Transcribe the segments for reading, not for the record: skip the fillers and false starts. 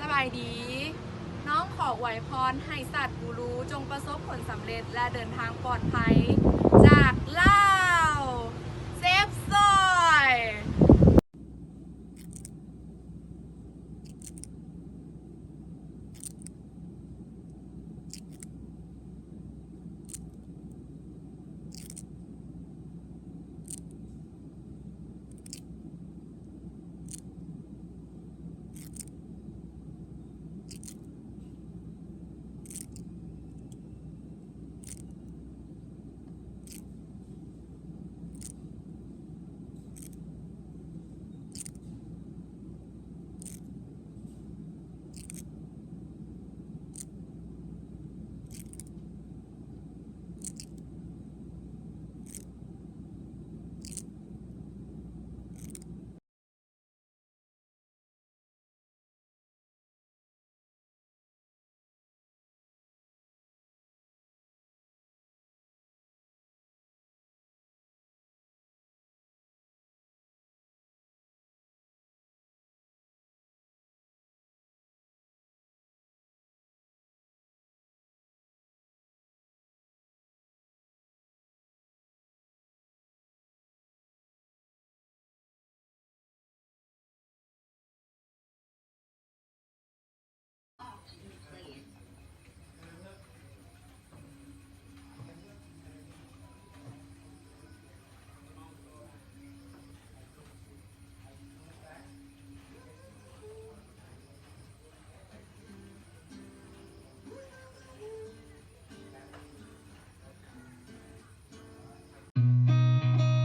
สบายดี น้องขออวยพรให้สัตว์กูรูจงประสบผลสำเร็จและเดินทางปลอดภัยจากลาวเซฟซอย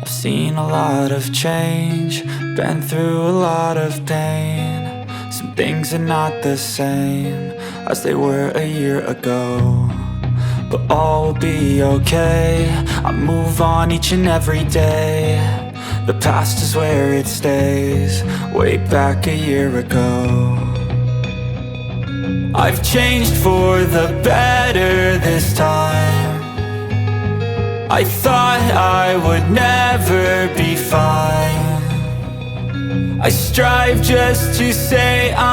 I've seen a lot of change, been through a lot of pain. Some things are not the same as they were a year ago, but all will be okay. I move on each and every day. The past is where it stays, way back a year ago. I've changed for the better this time. I thought I would never be fine. I strive just to say I'm